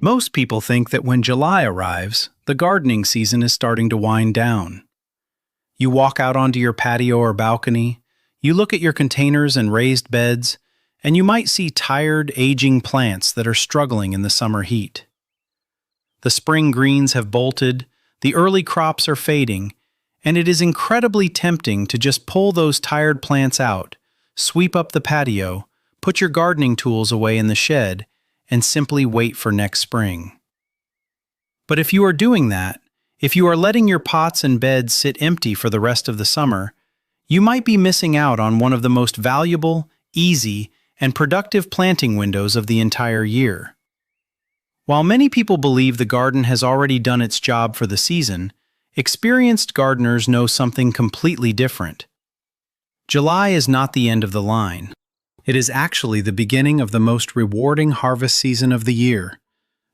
Most people think that when July arrives, the gardening season is starting to wind down. You walk out onto your patio or balcony, you look at your containers and raised beds, and you might see tired, aging plants that are struggling in the summer heat. The spring greens have bolted, the early crops are fading, and it is incredibly tempting to just pull those tired plants out, sweep up the patio, put your gardening tools away in the shed, and simply wait for next spring. But if you are doing that, if you are letting your pots and beds sit empty for the rest of the summer, you might be missing out on one of the most valuable, easy, and productive planting windows of the entire year. While many people believe the garden has already done its job for the season, experienced gardeners know something completely different. July is not the end of the line. It is actually the beginning of the most rewarding harvest season of the year,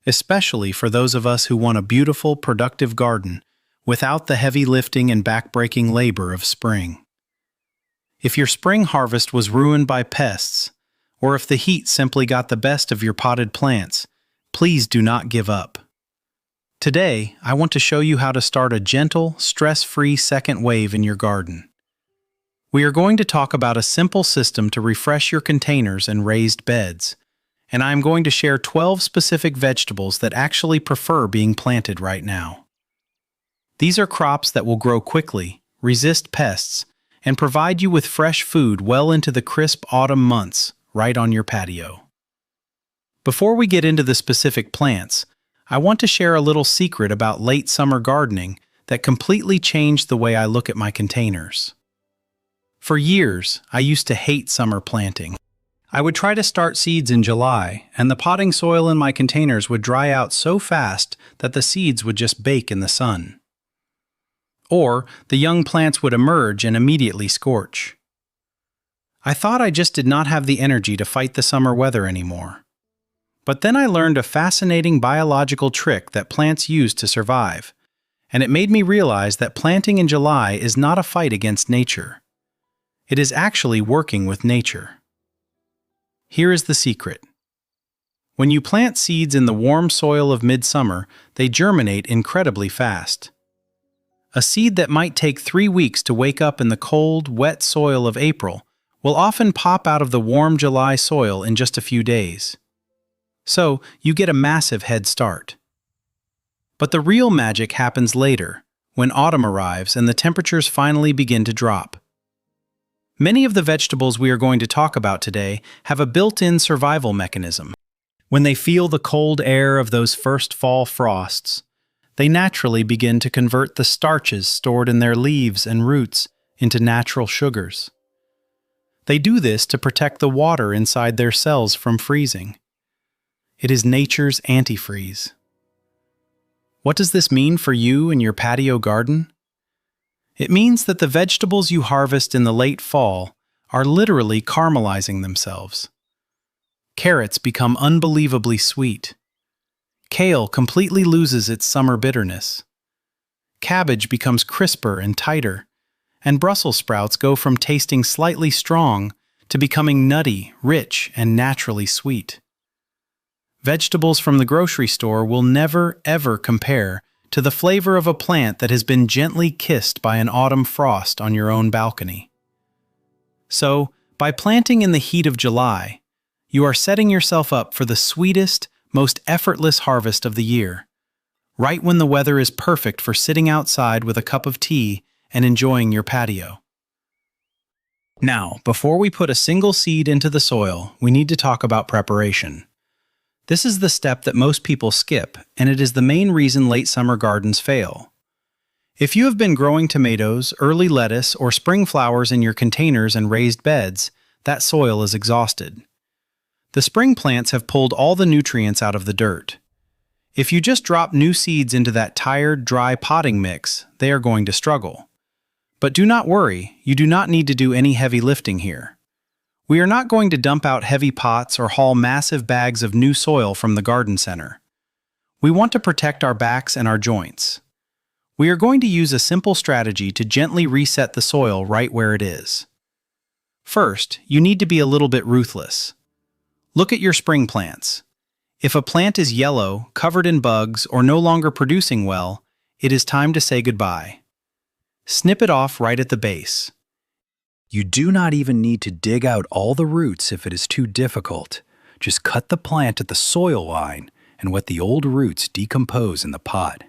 especially for those of us who want a beautiful, productive garden without the heavy lifting and back-breaking labor of spring. If your spring harvest was ruined by pests, or if the heat simply got the best of your potted plants, please do not give up. Today, I want to show you how to start a gentle, stress-free second wave in your garden. We are going to talk about a simple system to refresh your containers and raised beds, and I am going to share 12 specific vegetables that actually prefer being planted right now. These are crops that will grow quickly, resist pests, and provide you with fresh food well into the crisp autumn months right on your patio. Before we get into the specific plants, I want to share a little secret about late summer gardening that completely changed the way I look at my containers. For years, I used to hate summer planting. I would try to start seeds in July, and the potting soil in my containers would dry out so fast that the seeds would just bake in the sun. Or the young plants would emerge and immediately scorch. I thought I just did not have the energy to fight the summer weather anymore. But then I learned a fascinating biological trick that plants use to survive, and it made me realize that planting in July is not a fight against nature. It is actually working with nature. Here is the secret. When you plant seeds in the warm soil of midsummer, they germinate incredibly fast. A seed that might take 3 weeks to wake up in the cold, wet soil of April will often pop out of the warm July soil in just a few days. So, you get a massive head start. But the real magic happens later, when autumn arrives and the temperatures finally begin to drop. Many of the vegetables we are going to talk about today have a built-in survival mechanism. When they feel the cold air of those first fall frosts, they naturally begin to convert the starches stored in their leaves and roots into natural sugars. They do this to protect the water inside their cells from freezing. It is nature's antifreeze. What does this mean for you and your patio garden? It means that the vegetables you harvest in the late fall are literally caramelizing themselves. Carrots become unbelievably sweet. Kale completely loses its summer bitterness. Cabbage becomes crisper and tighter, and Brussels sprouts go from tasting slightly strong to becoming nutty, rich, and naturally sweet. Vegetables from the grocery store will never, ever compare to the flavor of a plant that has been gently kissed by an autumn frost on your own balcony. So, by planting in the heat of July, you are setting yourself up for the sweetest, most effortless harvest of the year, right when the weather is perfect for sitting outside with a cup of tea and enjoying your patio. Now, before we put a single seed into the soil, we need to talk about preparation. This is the step that most people skip, and it is the main reason late summer gardens fail. If you have been growing tomatoes, early lettuce, or spring flowers in your containers and raised beds, that soil is exhausted. The spring plants have pulled all the nutrients out of the dirt. If you just drop new seeds into that tired, dry potting mix, they are going to struggle. But do not worry, you do not need to do any heavy lifting here. We are not going to dump out heavy pots or haul massive bags of new soil from the garden center. We want to protect our backs and our joints. We are going to use a simple strategy to gently reset the soil right where it is. First, you need to be a little bit ruthless. Look at your spring plants. If a plant is yellow, covered in bugs, or no longer producing well, it is time to say goodbye. Snip it off right at the base. You do not even need to dig out all the roots if it is too difficult. Just cut the plant at the soil line and let the old roots decompose in the pot.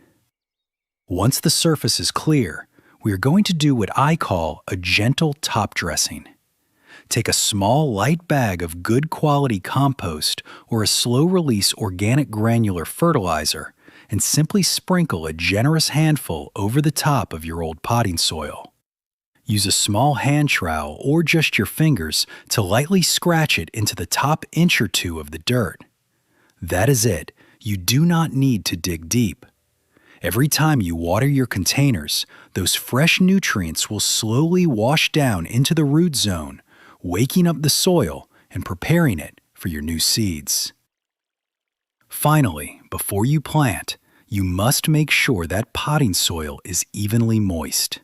Once the surface is clear, we are going to do what I call a gentle top dressing. Take a small, light bag of good quality compost or a slow-release organic granular fertilizer and simply sprinkle a generous handful over the top of your old potting soil. Use a small hand trowel or just your fingers to lightly scratch it into the top inch or two of the dirt. That is it. You do not need to dig deep. Every time you water your containers, those fresh nutrients will slowly wash down into the root zone, waking up the soil and preparing it for your new seeds. Finally, before you plant, you must make sure that potting soil is evenly moist.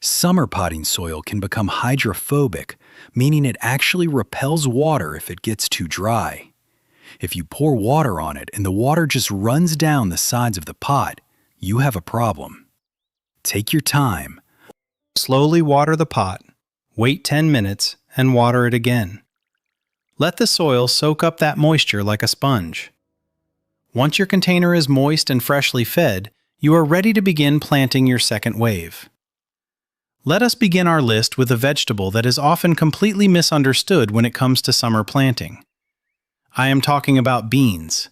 Summer potting soil can become hydrophobic, meaning it actually repels water if it gets too dry. If you pour water on it and the water just runs down the sides of the pot, you have a problem. Take your time. Slowly water the pot, wait 10 minutes, and water it again. Let the soil soak up that moisture like a sponge. Once your container is moist and freshly fed, you are ready to begin planting your second wave. Let us begin our list with a vegetable that is often completely misunderstood when it comes to summer planting. I am talking about beans.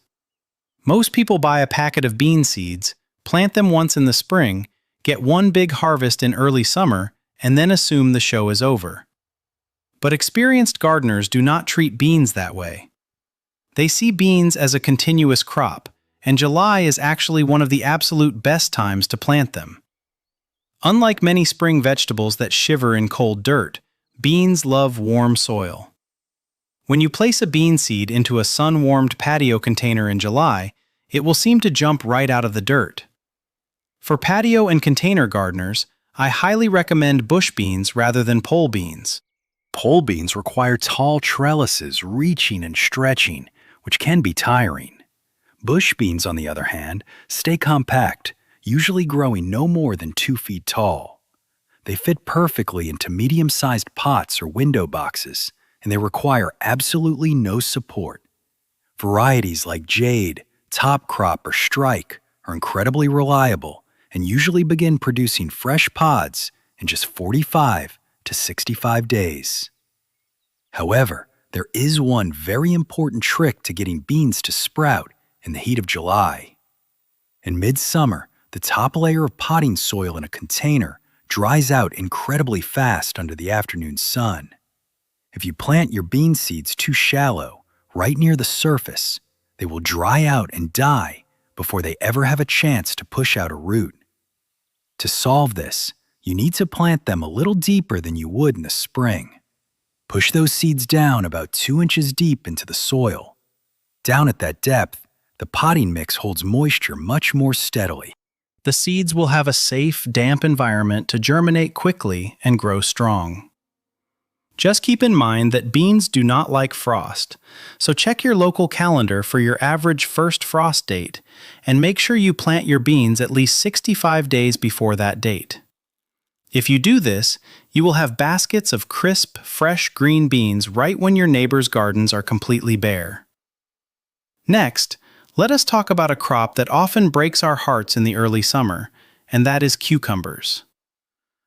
Most people buy a packet of bean seeds, plant them once in the spring, get one big harvest in early summer, and then assume the show is over. But experienced gardeners do not treat beans that way. They see beans as a continuous crop, and July is actually one of the absolute best times to plant them. Unlike many spring vegetables that shiver in cold dirt, beans love warm soil. When you place a bean seed into a sun-warmed patio container in July, it will seem to jump right out of the dirt. For patio and container gardeners, I highly recommend bush beans rather than pole beans. Pole beans require tall trellises reaching and stretching, which can be tiring. Bush beans, on the other hand, stay compact, usually growing no more than 2 feet tall. They fit perfectly into medium-sized pots or window boxes, and they require absolutely no support. Varieties like Jade, Top Crop, or Strike are incredibly reliable and usually begin producing fresh pods in just 45 to 65 days. However, there is one very important trick to getting beans to sprout in the heat of July. In midsummer, the top layer of potting soil in a container dries out incredibly fast under the afternoon sun. If you plant your bean seeds too shallow, right near the surface, they will dry out and die before they ever have a chance to push out a root. To solve this, you need to plant them a little deeper than you would in the spring. Push those seeds down about 2 inches deep into the soil. Down at that depth, the potting mix holds moisture much more steadily. The seeds will have a safe, damp environment to germinate quickly and grow strong. Just keep in mind that beans do not like frost, so check your local calendar for your average first frost date and make sure you plant your beans at least 65 days before that date. If you do this, you will have baskets of crisp, fresh green beans right when your neighbors' gardens are completely bare. Next, let us talk about a crop that often breaks our hearts in the early summer, and that is cucumbers.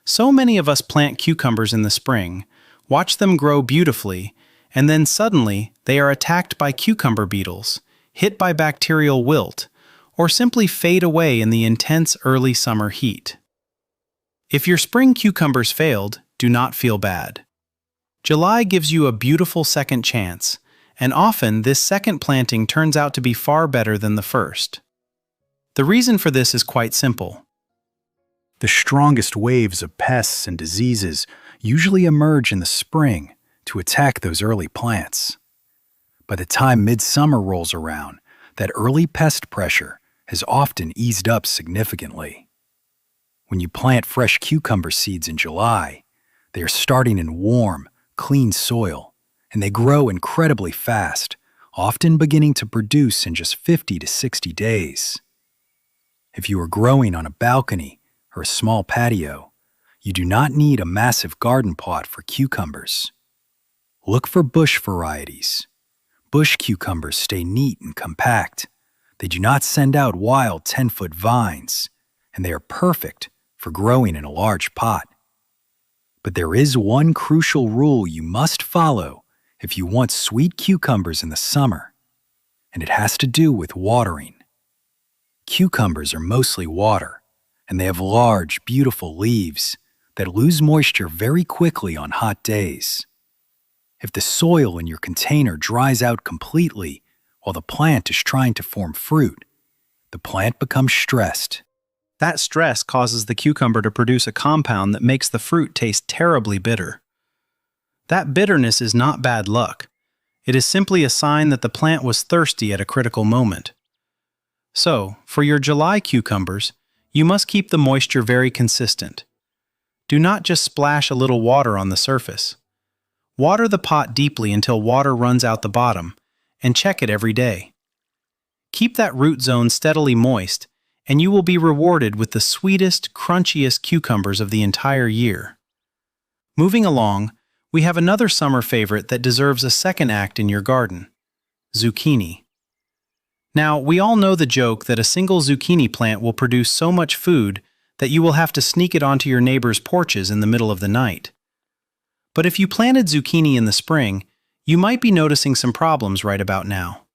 So many of us plant cucumbers in the spring, watch them grow beautifully, and then suddenly they are attacked by cucumber beetles, hit by bacterial wilt, or simply fade away in the intense early summer heat. If your spring cucumbers failed, do not feel bad. July gives you a beautiful second chance, and often this second planting turns out to be far better than the first. The reason for this is quite simple. The strongest waves of pests and diseases usually emerge in the spring to attack those early plants. By the time midsummer rolls around, that early pest pressure has often eased up significantly. When you plant fresh cucumber seeds in July, they are starting in warm, clean soil, and they grow incredibly fast, often beginning to produce in just 50 to 60 days. If you are growing on a balcony or a small patio, you do not need a massive garden plot for cucumbers. Look for bush varieties. Bush cucumbers stay neat and compact. They do not send out wild 10-foot vines, and they are perfect for growing in a large pot. But there is one crucial rule you must follow if you want sweet cucumbers in the summer, and it has to do with watering. Cucumbers are mostly water, and they have large, beautiful leaves that lose moisture very quickly on hot days. If the soil in your container dries out completely while the plant is trying to form fruit, the plant becomes stressed. That stress causes the cucumber to produce a compound that makes the fruit taste terribly bitter. That bitterness is not bad luck. It is simply a sign that the plant was thirsty at a critical moment. So, for your July cucumbers, you must keep the moisture very consistent. Do not just splash a little water on the surface. Water the pot deeply until water runs out the bottom, and check it every day. Keep that root zone steadily moist, and you will be rewarded with the sweetest, crunchiest cucumbers of the entire year. Moving along, we have another summer favorite that deserves a second act in your garden: zucchini. Now, we all know the joke that a single zucchini plant will produce so much food that you will have to sneak it onto your neighbor's porches in the middle of the night. But if you planted zucchini in the spring, you might be noticing some problems right about now.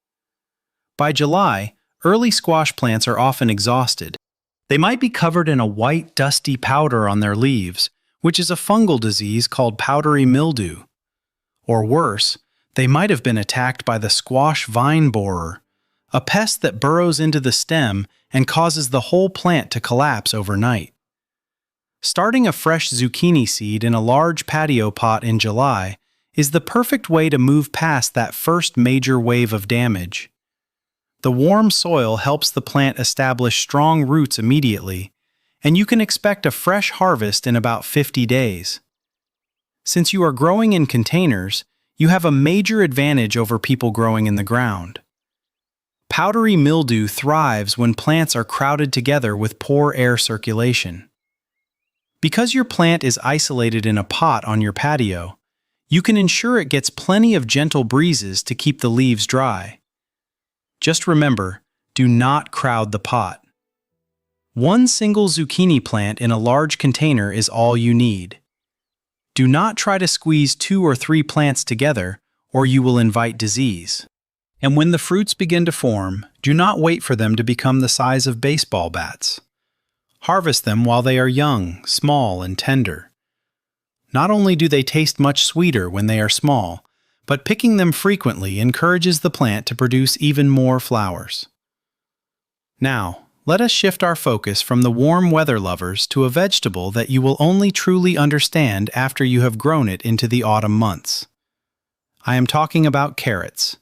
By July, early squash plants are often exhausted. They might be covered in a white, dusty powder on their leaves, which is a fungal disease called powdery mildew. Or worse, they might have been attacked by the squash vine borer, a pest that burrows into the stem and causes the whole plant to collapse overnight. Starting a fresh zucchini seed in a large patio pot in July is the perfect way to move past that first major wave of damage. The warm soil helps the plant establish strong roots immediately, and you can expect a fresh harvest in about 50 days. Since you are growing in containers, you have a major advantage over people growing in the ground. Powdery mildew thrives when plants are crowded together with poor air circulation. Because your plant is isolated in a pot on your patio, you can ensure it gets plenty of gentle breezes to keep the leaves dry. Just remember, do not crowd the pot. One single zucchini plant in a large container is all you need. Do not try to squeeze 2 or 3 plants together, or you will invite disease. And when the fruits begin to form, do not wait for them to become the size of baseball bats. Harvest them while they are young, small, and tender. Not only do they taste much sweeter when they are small, but picking them frequently encourages the plant to produce even more flowers. Now, let us shift our focus from the warm weather lovers to a vegetable that you will only truly understand after you have grown it into the autumn months. I am talking about carrots.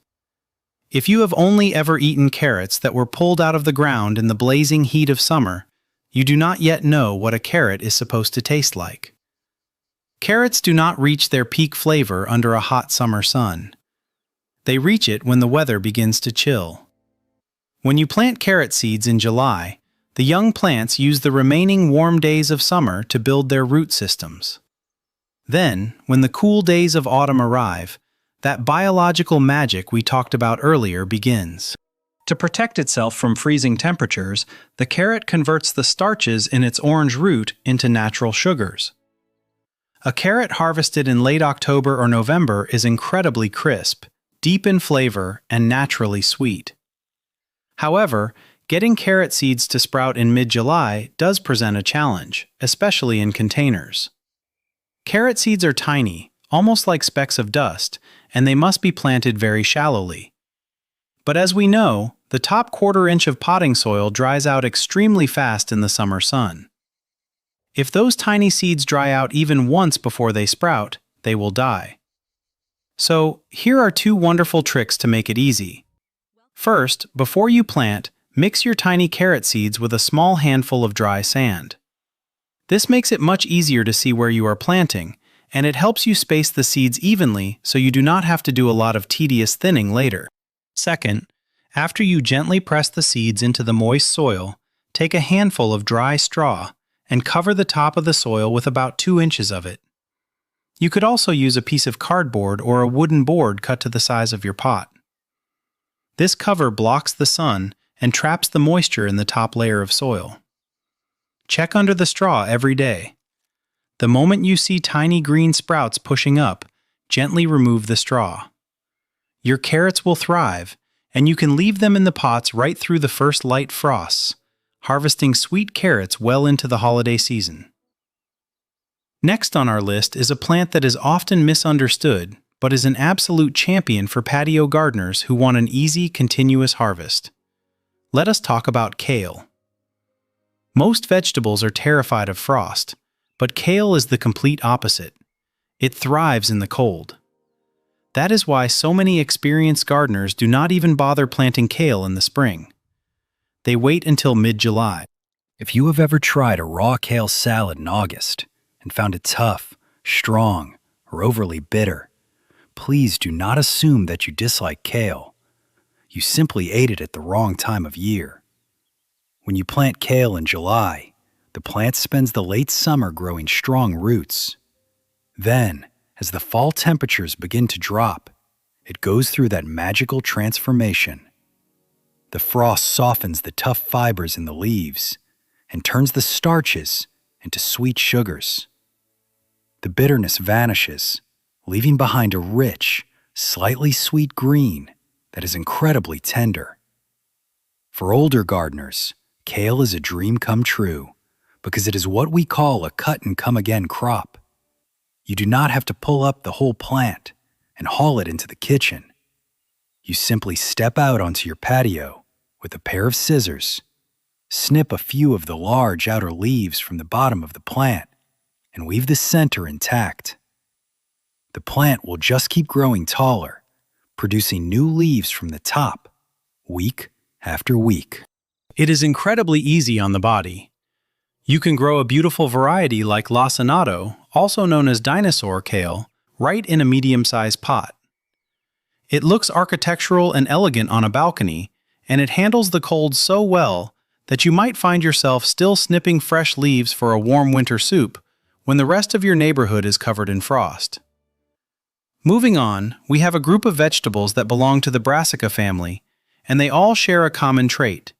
If you have only ever eaten carrots that were pulled out of the ground in the blazing heat of summer, you do not yet know what a carrot is supposed to taste like. Carrots do not reach their peak flavor under a hot summer sun. They reach it when the weather begins to chill. When you plant carrot seeds in July, the young plants use the remaining warm days of summer to build their root systems. Then, when the cool days of autumn arrive, that biological magic we talked about earlier begins. To protect itself from freezing temperatures, the carrot converts the starches in its orange root into natural sugars. A carrot harvested in late October or November is incredibly crisp, deep in flavor, and naturally sweet. However, getting carrot seeds to sprout in mid-July does present a challenge, especially in containers. Carrot seeds are tiny, almost like specks of dust, and they must be planted very shallowly. But as we know, the top quarter-inch of potting soil dries out extremely fast in the summer sun. If those tiny seeds dry out even once before they sprout, they will die. So, here are 2 wonderful tricks to make it easy. First, before you plant, mix your tiny carrot seeds with a small handful of dry sand. This makes it much easier to see where you are planting, and it helps you space the seeds evenly so you do not have to do a lot of tedious thinning later. Second, after you gently press the seeds into the moist soil, take a handful of dry straw and cover the top of the soil with about 2 inches of it. You could also use a piece of cardboard or a wooden board cut to the size of your pot. This cover blocks the sun and traps the moisture in the top layer of soil. Check under the straw every day. The moment you see tiny green sprouts pushing up, gently remove the straw. Your carrots will thrive, and you can leave them in the pots right through the first light frosts, harvesting sweet carrots well into the holiday season. Next on our list is a plant that is often misunderstood, but is an absolute champion for patio gardeners who want an easy, continuous harvest. Let us talk about kale. Most vegetables are terrified of frost, but kale is the complete opposite. It thrives in the cold. That is why so many experienced gardeners do not even bother planting kale in the spring. They wait until mid-July. If you have ever tried a raw kale salad in August and found it tough, strong, or overly bitter, please do not assume that you dislike kale. You simply ate it at the wrong time of year. When you plant kale in July, the plant spends the late summer growing strong roots. Then, as the fall temperatures begin to drop, it goes through that magical transformation. The frost softens the tough fibers in the leaves and turns the starches into sweet sugars. The bitterness vanishes, leaving behind a rich, slightly sweet green that is incredibly tender. For older gardeners, kale is a dream come true because it is what we call a cut-and-come-again crop. You do not have to pull up the whole plant and haul it into the kitchen. You simply step out onto your patio with a pair of scissors, snip a few of the large outer leaves from the bottom of the plant, and leave the center intact. The plant will just keep growing taller, producing new leaves from the top, week after week. It is incredibly easy on the body. You can grow a beautiful variety like lacinato, also known as dinosaur kale, right in a medium-sized pot. It looks architectural and elegant on a balcony, and it handles the cold so well that you might find yourself still snipping fresh leaves for a warm winter soup when the rest of your neighborhood is covered in frost. Moving on, we have a group of vegetables that belong to the brassica family, and they all share a common trait.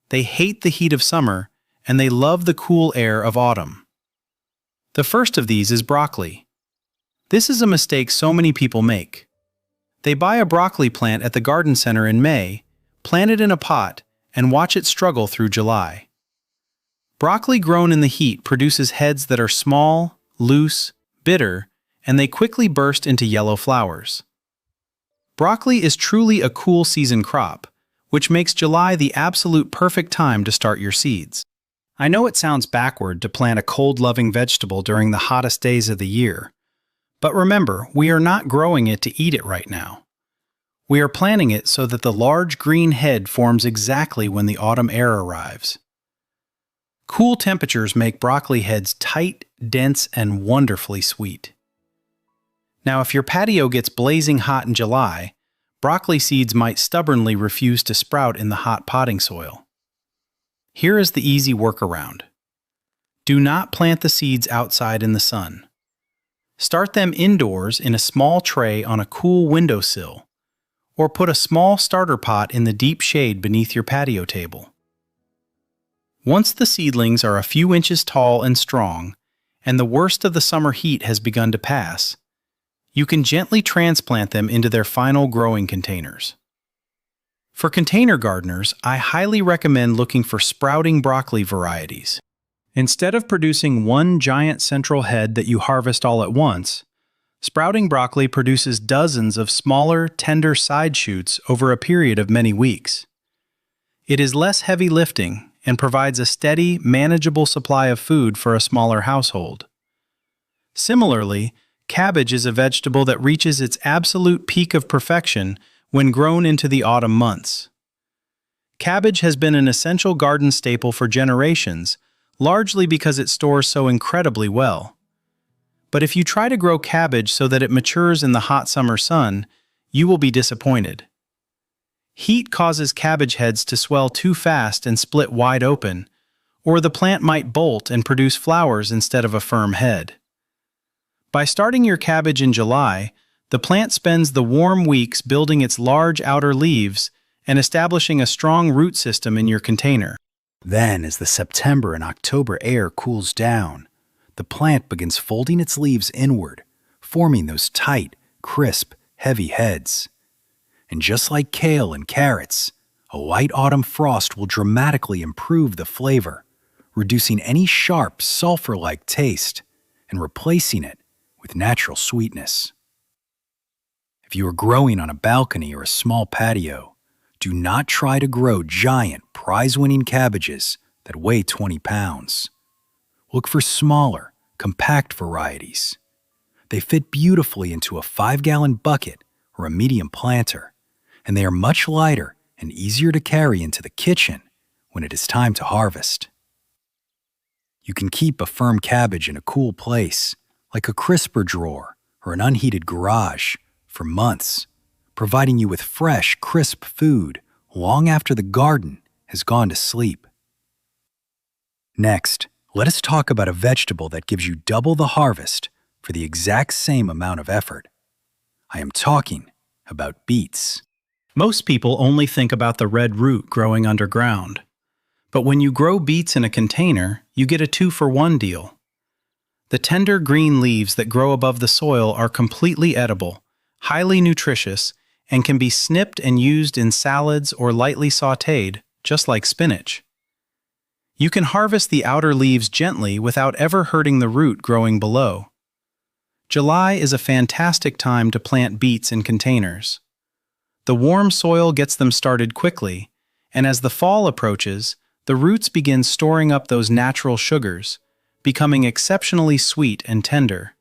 They hate the heat of summer, and they love the cool air of autumn. The first of these is broccoli. This is a mistake so many people make. They buy a broccoli plant at the garden center in May, plant it in a pot, and watch it struggle through July. Broccoli grown in the heat produces heads that are small, loose, bitter, and they quickly burst into yellow flowers. Broccoli is truly a cool season crop, which makes July the absolute perfect time to start your seeds. I know it sounds backward to plant a cold-loving vegetable during the hottest days of the year, but remember, we are not growing it to eat it right now. We are planting it so that the large green head forms exactly when the autumn air arrives. Cool temperatures make broccoli heads tight, dense, and wonderfully sweet. Now, if your patio gets blazing hot in July, broccoli seeds might stubbornly refuse to sprout in the hot potting soil. Here is the easy workaround. Do not plant the seeds outside in the sun. Start them indoors in a small tray on a cool windowsill, or put a small starter pot in the deep shade beneath your patio table. Once the seedlings are a few inches tall and strong, and the worst of the summer heat has begun to pass, you can gently transplant them into their final growing containers. For container gardeners, I highly recommend looking for sprouting broccoli varieties. Instead of producing one giant central head that you harvest all at once, sprouting broccoli produces dozens of smaller, tender side shoots over a period of many weeks. It is less heavy lifting and provides a steady, manageable supply of food for a smaller household. Similarly, cabbage is a vegetable that reaches its absolute peak of perfection when grown into the autumn months. Cabbage has been an essential garden staple for generations, largely because it stores so incredibly well. But if you try to grow cabbage so that it matures in the hot summer sun, you will be disappointed. Heat causes cabbage heads to swell too fast and split wide open, or the plant might bolt and produce flowers instead of a firm head. By starting your cabbage in July, the plant spends the warm weeks building its large outer leaves and establishing a strong root system in your container. Then, as the September and October air cools down, the plant begins folding its leaves inward, forming those tight, crisp, heavy heads. And just like kale and carrots, a light autumn frost will dramatically improve the flavor, reducing any sharp, sulfur-like taste and replacing it with natural sweetness. If you are growing on a balcony or a small patio, do not try to grow giant, prize-winning cabbages that weigh 20 pounds. Look for smaller, compact varieties. They fit beautifully into a 5-gallon bucket or a medium planter, and they are much lighter and easier to carry into the kitchen when it is time to harvest. You can keep a firm cabbage in a cool place, like a crisper drawer or an unheated garage, for months, providing you with fresh, crisp food long after the garden has gone to sleep. Next, let us talk about a vegetable that gives you double the harvest for the exact same amount of effort. I am talking about beets. Most people only think about the red root growing underground. But when you grow beets in a container, you get a 2-for-1 deal. The tender green leaves that grow above the soil are completely edible, highly nutritious, and can be snipped and used in salads or lightly sautéed, just like spinach. You can harvest the outer leaves gently without ever hurting the root growing below. July is a fantastic time to plant beets in containers. The warm soil gets them started quickly, and as the fall approaches, the roots begin storing up those natural sugars, becoming exceptionally sweet and tender.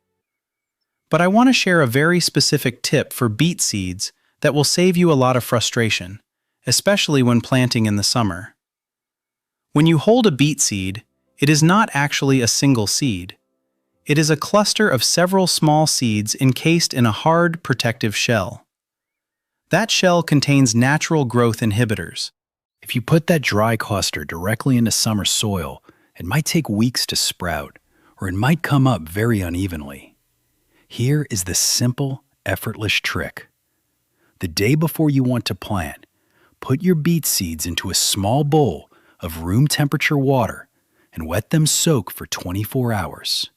But I want to share a very specific tip for beet seeds that will save you a lot of frustration, especially when planting in the summer. When you hold a beet seed, it is not actually a single seed. It is a cluster of several small seeds encased in a hard, protective shell. That shell contains natural growth inhibitors. If you put that dry cluster directly into summer soil, it might take weeks to sprout, or it might come up very unevenly. Here is the simple, effortless trick. The day before you want to plant, put your beet seeds into a small bowl of room temperature water and let them soak for 24 hours.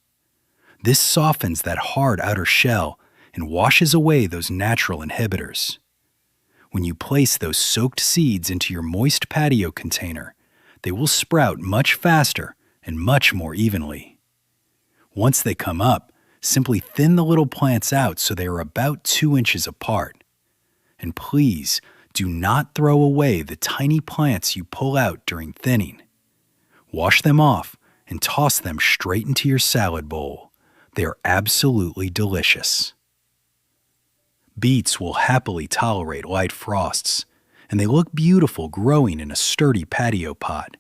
This softens that hard outer shell and washes away those natural inhibitors. When you place those soaked seeds into your moist patio container, they will sprout much faster and much more evenly. Once they come up, simply thin the little plants out so they are about 2 inches apart. And please, do not throw away the tiny plants you pull out during thinning. Wash them off and toss them straight into your salad bowl. They are absolutely delicious. Beets will happily tolerate light frosts, and they look beautiful growing in a sturdy patio pot.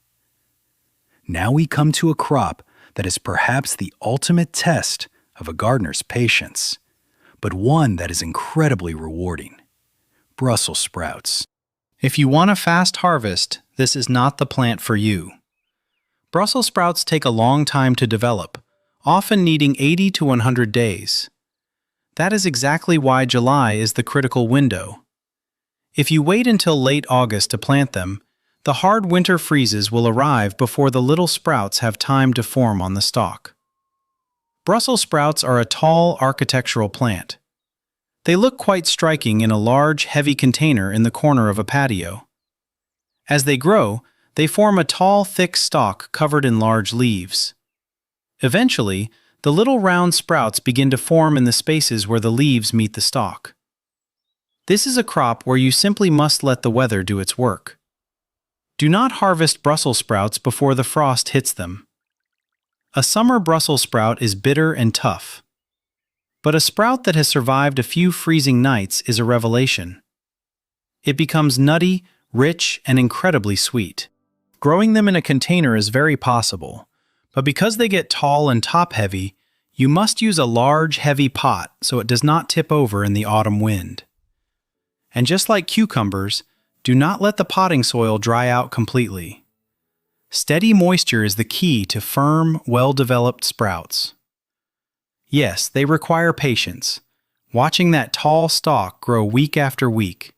Now we come to a crop that is perhaps the ultimate test of a gardener's patience, but one that is incredibly rewarding: Brussels sprouts. If you want a fast harvest, this is not the plant for you. Brussels sprouts take a long time to develop, often needing 80 to 100 days. That is exactly why July is the critical window. If you wait until late August to plant them, the hard winter freezes will arrive before the little sprouts have time to form on the stalk. Brussels sprouts are a tall architectural plant. They look quite striking in a large, heavy container in the corner of a patio. As they grow, they form a tall, thick stalk covered in large leaves. Eventually, the little round sprouts begin to form in the spaces where the leaves meet the stalk. This is a crop where you simply must let the weather do its work. Do not harvest Brussels sprouts before the frost hits them. A summer Brussels sprout is bitter and tough. But a sprout that has survived a few freezing nights is a revelation. It becomes nutty, rich, and incredibly sweet. Growing them in a container is very possible, but because they get tall and top-heavy, you must use a large, heavy pot so it does not tip over in the autumn wind. And just like cucumbers, Do not let the potting soil dry out completely. Steady moisture is the key to firm, well-developed sprouts. Yes, they require patience, watching that tall stalk grow week after week.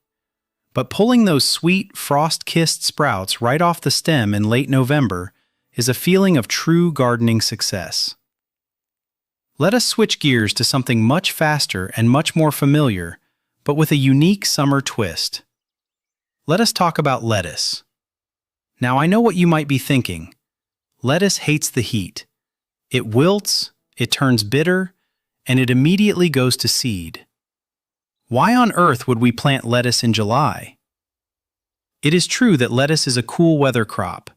But pulling those sweet, frost-kissed sprouts right off the stem in late November is a feeling of true gardening success. Let us switch gears to something much faster and much more familiar, but with a unique summer twist. Let us talk about lettuce. Now I know what you might be thinking. Lettuce hates the heat. It wilts, it turns bitter, and it immediately goes to seed. Why on earth would we plant lettuce in July? It is true that lettuce is a cool weather crop,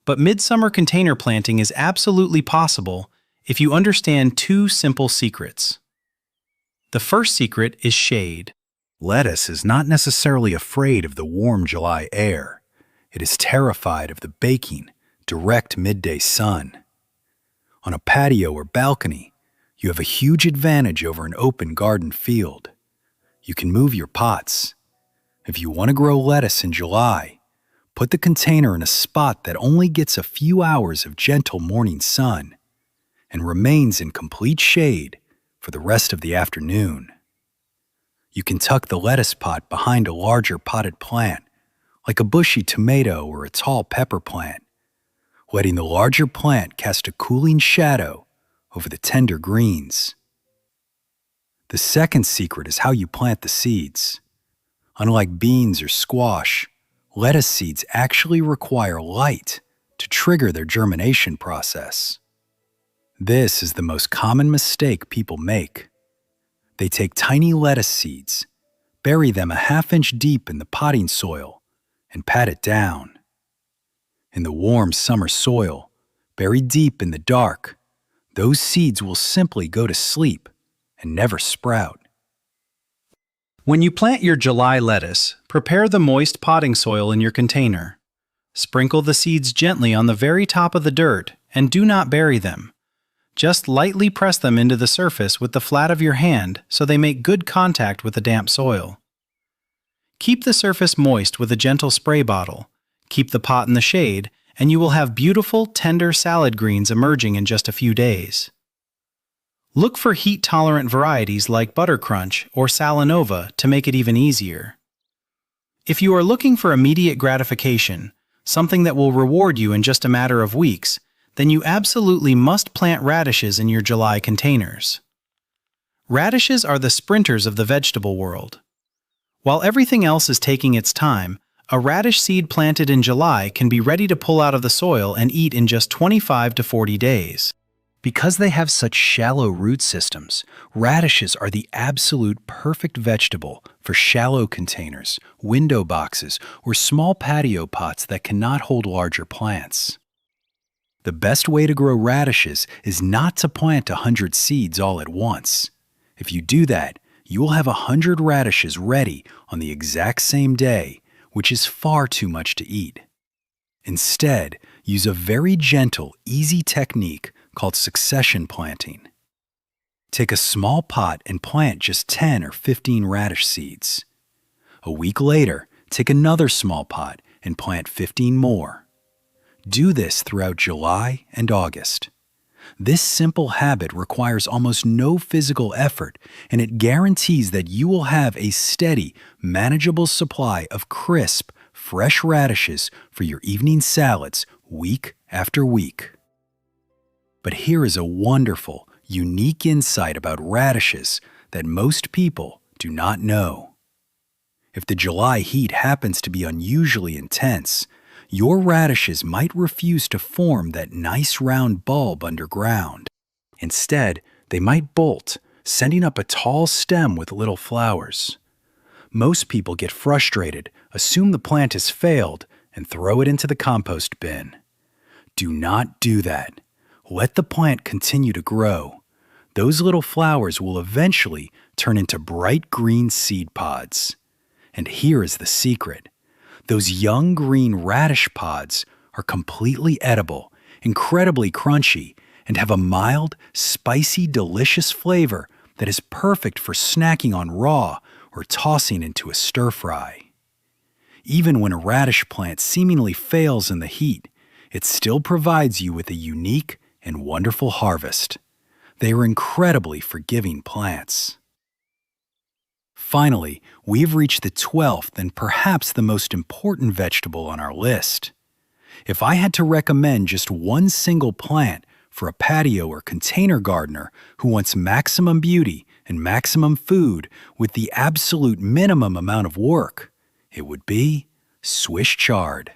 but midsummer container planting is absolutely possible if you understand two simple secrets. The first secret is shade. Lettuce is not necessarily afraid of the warm July air. It is terrified of the baking, direct midday sun. On a patio or balcony, you have a huge advantage over an open garden field. You can move your pots. If you want to grow lettuce in July, put the container in a spot that only gets a few hours of gentle morning sun and remains in complete shade for the rest of the afternoon. You can tuck the lettuce pot behind a larger potted plant, like a bushy tomato or a tall pepper plant, letting the larger plant cast a cooling shadow over the tender greens. The second secret is how you plant the seeds. Unlike beans or squash, lettuce seeds actually require light to trigger their germination process. This is the most common mistake people make. They take tiny lettuce seeds, bury them a half-inch deep in the potting soil, and pat it down. In the warm summer soil, buried deep in the dark, those seeds will simply go to sleep and never sprout. When you plant your July lettuce, prepare the moist potting soil in your container. Sprinkle the seeds gently on the very top of the dirt and do not bury them. Just lightly press them into the surface with the flat of your hand so they make good contact with the damp soil. Keep the surface moist with a gentle spray bottle. Keep the pot in the shade, and you will have beautiful, tender salad greens emerging in just a few days. Look for heat-tolerant varieties like Buttercrunch or Salanova to make it even easier. If you are looking for immediate gratification, something that will reward you in just a matter of weeks, then you absolutely must plant radishes in your July containers. Radishes are the sprinters of the vegetable world. While everything else is taking its time, a radish seed planted in July can be ready to pull out of the soil and eat in just 25 to 40 days. Because they have such shallow root systems, radishes are the absolute perfect vegetable for shallow containers, window boxes, or small patio pots that cannot hold larger plants. The best way to grow radishes is not to plant 100 seeds all at once. If you do that, you will have 100 radishes ready on the exact same day, which is far too much to eat. Instead, use a very gentle, easy technique called succession planting. Take a small pot and plant just 10 or 15 radish seeds. A week later, take another small pot and plant 15 more. Do this throughout July and August. This simple habit requires almost no physical effort, and it guarantees that you will have a steady, manageable supply of crisp, fresh radishes for your evening salads week after week. But here is a wonderful, unique insight about radishes that most people do not know. If the July heat happens to be unusually intense, your radishes might refuse to form that nice round bulb underground. Instead, they might bolt, sending up a tall stem with little flowers. Most people get frustrated, assume the plant has failed, and throw it into the compost bin. Do not do that. Let the plant continue to grow. Those little flowers will eventually turn into bright green seed pods. And here is the secret. Those young green radish pods are completely edible, incredibly crunchy, and have a mild, spicy, delicious flavor that is perfect for snacking on raw or tossing into a stir-fry. Even when a radish plant seemingly fails in the heat, it still provides you with a unique and wonderful harvest. They are incredibly forgiving plants. Finally, we've reached the 12th and perhaps the most important vegetable on our list. If I had to recommend just one single plant for a patio or container gardener who wants maximum beauty and maximum food with the absolute minimum amount of work, it would be Swiss chard.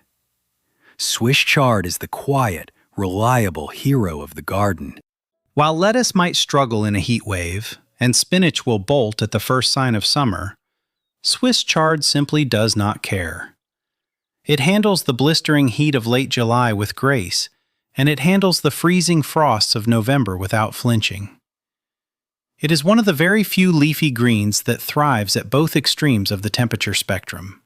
Swiss chard is the quiet, reliable hero of the garden. While lettuce might struggle in a heat wave, and spinach will bolt at the first sign of summer, Swiss chard simply does not care. It handles the blistering heat of late July with grace, and it handles the freezing frosts of November without flinching. It is one of the very few leafy greens that thrives at both extremes of the temperature spectrum.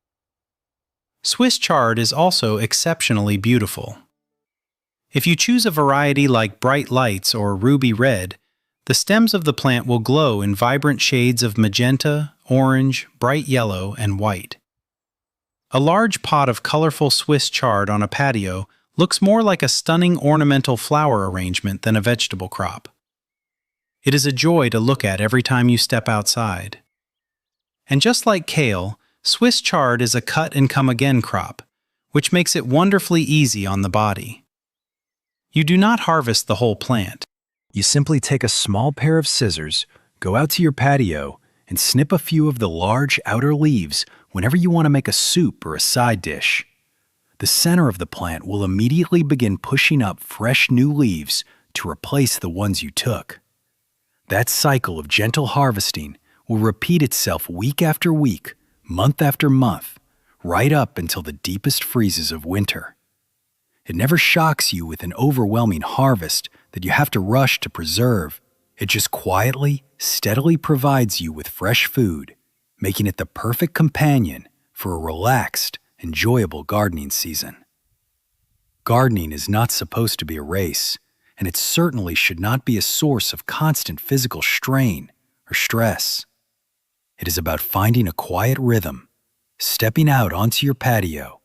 Swiss chard is also exceptionally beautiful. If you choose a variety like Bright Lights or Ruby Red, the stems of the plant will glow in vibrant shades of magenta, orange, bright yellow, and white. A large pot of colorful Swiss chard on a patio looks more like a stunning ornamental flower arrangement than a vegetable crop. It is a joy to look at every time you step outside. And just like kale, Swiss chard is a cut-and-come-again crop, which makes it wonderfully easy on the body. You do not harvest the whole plant. You simply take a small pair of scissors, go out to your patio, and snip a few of the large outer leaves whenever you want to make a soup or a side dish. The center of the plant will immediately begin pushing up fresh new leaves to replace the ones you took. That cycle of gentle harvesting will repeat itself week after week, month after month, right up until the deepest freezes of winter. It never shocks you with an overwhelming harvest that you have to rush to preserve. It just quietly, steadily provides you with fresh food, making it the perfect companion for a relaxed, enjoyable gardening season. Gardening is not supposed to be a race, and it certainly should not be a source of constant physical strain or stress. It is about finding a quiet rhythm, stepping out onto your patio,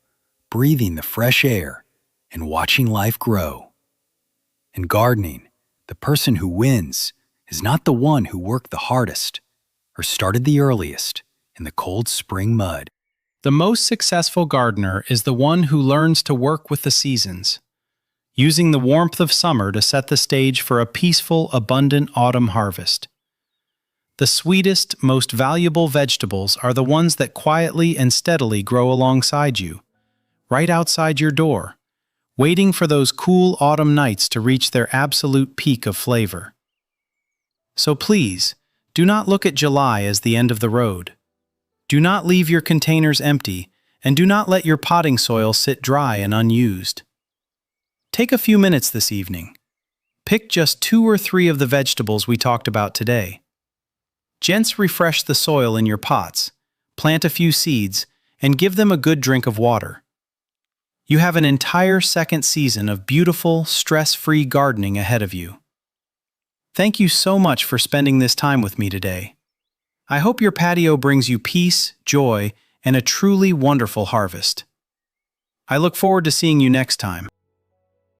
breathing the fresh air, and watching life grow. In gardening, the person who wins is not the one who worked the hardest or started the earliest in the cold spring mud. The most successful gardener is the one who learns to work with the seasons, using the warmth of summer to set the stage for a peaceful, abundant autumn harvest. The sweetest, most valuable vegetables are the ones that quietly and steadily grow alongside you, right outside your door, waiting for those cool autumn nights to reach their absolute peak of flavor. So please, do not look at July as the end of the road. Do not leave your containers empty, and do not let your potting soil sit dry and unused. Take a few minutes this evening. Pick just 2 or 3 of the vegetables we talked about today. Gents refresh the soil in your pots, plant a few seeds, and give them a good drink of water. You have an entire second season of beautiful, stress-free gardening ahead of you. Thank you so much for spending this time with me today. I hope your patio brings you peace, joy, and a truly wonderful harvest. I look forward to seeing you next time.